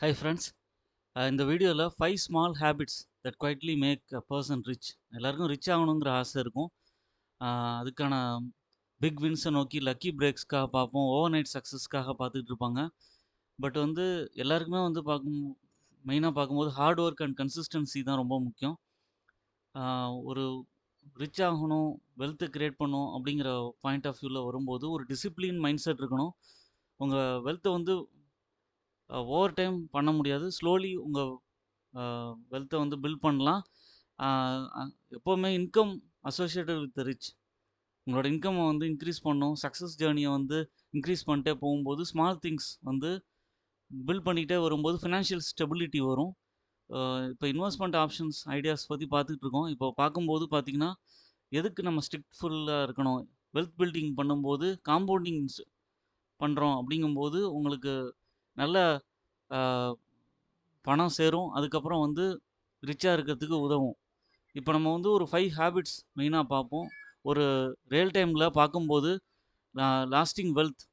Hi friends, இந்த வீடியோவில் 5 small habits that quietly make a person rich. எல்லாருக்கும் rich ஆகணுங்கிற ஆசை இருக்கும். அதுக்கான பிக் வின்ஸை நோக்கி லக்கி பிரேக்ஸ்க்காக பார்ப்போம், ஓவர் நைட் சக்ஸஸ்க்காக பார்த்துட்டு இருப்பாங்க. பட் வந்து எல்லாருக்குமே வந்து மெயினாக பார்க்கும்போது ஹார்ட் ஒர்க் அண்ட் கன்சிஸ்டன்சி தான் ரொம்ப முக்கியம். ஒரு ரிச் ஆகணும், வெல்த்தை கிரியேட் பண்ணணும் அப்படிங்கிற பாயிண்ட் ஆஃப் வியூவில் வரும்போது ஒரு டிசிப்ளின் மைண்ட் செட் இருக்கணும். உங்கள் வெல்த்தை வந்து ஓவர் டைம் பண்ண முடியாது, ஸ்லோலி உங்கள் வெல்த்தை வந்து பில்ட் பண்ணலாம். எப்போவுமே இன்கம் அசோசியேட்டட் வித் ரிச். உங்களோட இன்கம்மை வந்து இன்க்ரீஸ் பண்ணணும், சக்ஸஸ் ஜேர்னியை வந்து இன்க்ரீஸ் பண்ணிட்டே போகும்போது ஸ்மால் திங்ஸ் வந்து பில்ட் பண்ணிக்கிட்டே வரும்போது ஃபினான்ஷியல் ஸ்டெபிலிட்டி வரும். இப்போ இன்வெஸ்ட்மெண்ட் ஆப்ஷன்ஸ் ஐடியாஸ் பற்றி பார்த்துட்டு இருக்கோம். இப்போ பார்க்கும்போது பார்த்தீங்கன்னா, எதுக்கு நம்ம ஸ்ட்ரிக்ட்ஃபுல்லாக இருக்கணும், வெல்த் பில்டிங் பண்ணும்போது காம்பவுண்டிங் பண்ணுறோம் அப்படிங்கும்போது உங்களுக்கு நல்ல பணம் சேரும், அதுக்கப்புறம் வந்து ரிச்சாக இருக்கிறதுக்கு உதவும். இப்போ நம்ம வந்து ஒரு 5 ஹேபிட்ஸ் மெயினாக பார்ப்போம். ஒரு ரியல் டைமில் பார்க்கும்போது lasting wealth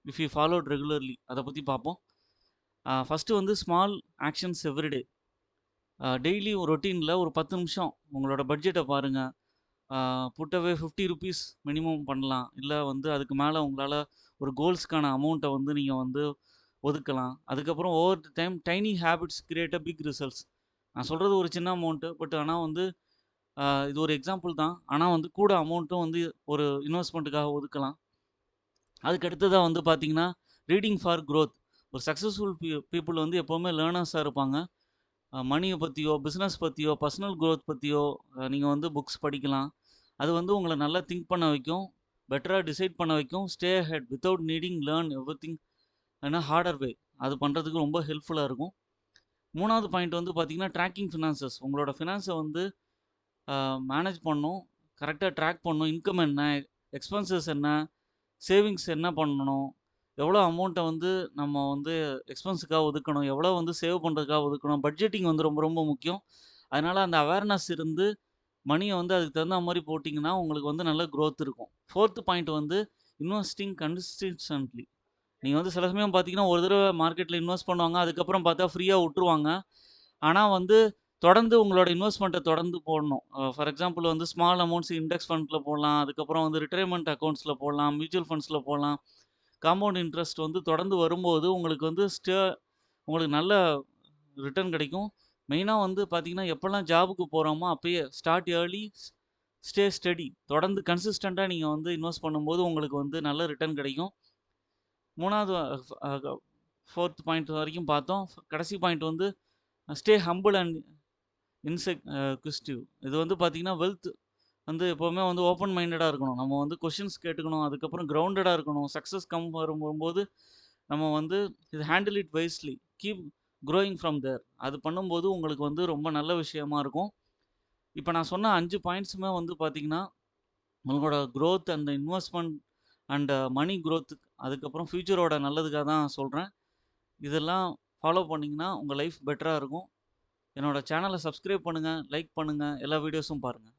if you followed regularly அதை பற்றி பார்ப்போம். ஃபஸ்ட்டு வந்து ஸ்மால் ஆக்ஷன்ஸ் எவ்ரிடே. டெய்லி ஒரு ரொட்டீனில் ஒரு 10 நிமிஷம் உங்களோட பட்ஜெட்டை பாருங்கள். புட்டவே 50 ருபீஸ் மினிமம் பண்ணலாம், இல்லை வந்து அதுக்கு மேலே உங்களால் ஒரு கோல்ஸ்க்கான அமௌண்ட்டை வந்து நீங்கள் வந்து ஒதுக்கலாம். அதுக்கப்புறம் over time tiny habits create a big results. நான் சொல்கிறது ஒரு சின்ன அமௌண்ட்டு, பட் ஆனால் வந்து இது ஒரு எக்ஸாம்பிள் தான். ஆனால் வந்து கூட அமௌண்ட்டும் வந்து ஒரு இன்வெஸ்ட்மெண்ட்டுக்காக ஒதுக்கலாம். அதுக்கு அடுத்ததாக வந்து பார்த்தீங்கன்னா, ரீடிங் ஃபார் க்ரோத். ஒரு சக்ஸஸ்ஃபுல் பீப்புள் வந்து எப்போவுமே லேர்னர்ஸாக இருப்பாங்க. மணியை பற்றியோ, பிஸ்னஸ் பற்றியோ, பர்சனல் க்ரோத் பற்றியோ நீங்கள் வந்து புக்ஸ் படிக்கலாம். அது வந்து உங்களை நல்லா திங்க் பண்ண வைக்கும், பெட்டராக டிசைட் பண்ண வைக்கும். Stay head without needing learn every thing ஏன்னா ஹார்டர் வே. அது பண்ணுறதுக்கு ரொம்ப ஹெல்ப்ஃபுல்லாக இருக்கும். 3வது பாயிண்ட் வந்து பார்த்தீங்கன்னா, ட்ராக்கிங் ஃபினான்சஸ். உங்களோட ஃபினான்ஸை வந்து மேனேஜ் பண்ணணும், கரெக்டாக ட்ராக் பண்ணணும். இன்கம் என்ன, எக்ஸ்பென்சஸ் என்ன, சேவிங்ஸ் என்ன பண்ணணும், எவ்வளோ அமௌண்ட்டை வந்து நம்ம வந்து எக்ஸ்பென்ஸுக்காக ஒதுக்கணும், எவ்வளோ வந்து சேவ் பண்ணுறதுக்காக ஒதுக்கணும். பட்ஜெட்டிங் வந்து ரொம்ப ரொம்ப முக்கியம். அதனால் அந்த அவேர்னஸ் இருந்து மணியை வந்து அதுக்கு தகுந்த மாதிரி போட்டிங்கன்னா உங்களுக்கு வந்து நல்ல க்ரோத் இருக்கும். 4th பாயிண்ட் வந்து இன்வெஸ்டிங் கன்சிஸ்டன்ட்லி. நீங்கள் வந்து சில சமயம் பார்த்தீங்கன்னா, ஒரு தடவை மார்க்கெட்டில் இன்வெஸ்ட் பண்ணுவாங்க, அதுக்கப்புறம் பார்த்தா ஃப்ரீயாக விட்டுருவாங்க. ஆனால் வந்து தொடர்ந்து உங்களோட இன்வெஸ்ட்மெண்ட்டை தொடர்ந்து போடணும். ஃபார் எக்ஸாம்பிள் வந்து ஸ்மால் அமௌண்ட்ஸ் இண்டெக்ஸ் ஃபண்ட்ல போடலாம், அதுக்கப்புறம் வந்து ரிட்டைர்மெண்ட் அக்கௌண்ட்ஸில் போடலாம், மியூச்சுவல் ஃபண்ட்ஸில் போடலாம். காம்பவுண்ட் இன்ட்ரெஸ்ட் வந்து தொடர்ந்து வரும்போது உங்களுக்கு வந்து உங்களுக்கு நல்ல ரிட்டர்ன் கிடைக்கும். மெயினாக வந்து பார்த்தீங்கன்னா, எப்போல்லாம் ஜாபுக்கு போகிறோமோ அப்பயே ஸ்டார்ட் ஏர்லி, ஸ்டே ஸ்டடி. தொடர்ந்து கன்சிஸ்டண்ட்டாக நீங்கள் வந்து இன்வெஸ்ட் பண்ணும்போது உங்களுக்கு வந்து நல்ல ரிட்டர்ன் கிடைக்கும். 3வது 4th பாயிண்ட் வரைக்கும் பார்த்தோம். கடைசி பாயிண்ட் வந்து ஸ்டே ஹம்பிள் அண்ட் குவிஸ்டிவ். இது வந்து பார்த்தீங்கன்னா, வெல்த் வந்து எப்போவுமே வந்து ஓப்பன் மைண்டடாக இருக்கணும். நம்ம வந்து கொஷின்ஸ் கேட்டுக்கணும், அதுக்கப்புறம் கிரவுண்டடாக இருக்கணும். சக்ஸஸ் வரும்போது நம்ம வந்து இது handle it wisely, keep growing from there. அது பண்ணும்போது உங்களுக்கு வந்து ரொம்ப நல்ல விஷயமா இருக்கும். இப்போ நான் சொன்ன 5 பாயிண்ட்ஸுமே வந்து பார்த்தீங்கன்னா, உங்களோட growth and investment and money growth, அதுக்கப்புறம் ஃப்யூச்சரோட நல்லதுக்காக தான் சொல்கிறேன். இதெல்லாம் ஃபாலோ பண்ணிங்கன்னா உங்கள் லைஃப் பெட்டராக இருக்கும். என்னோட சேனலை சப்ஸ்கிரைப் பண்ணுங்கள், லைக் பண்ணுங்கள், எல்லா வீடியோஸும் பாருங்கள்.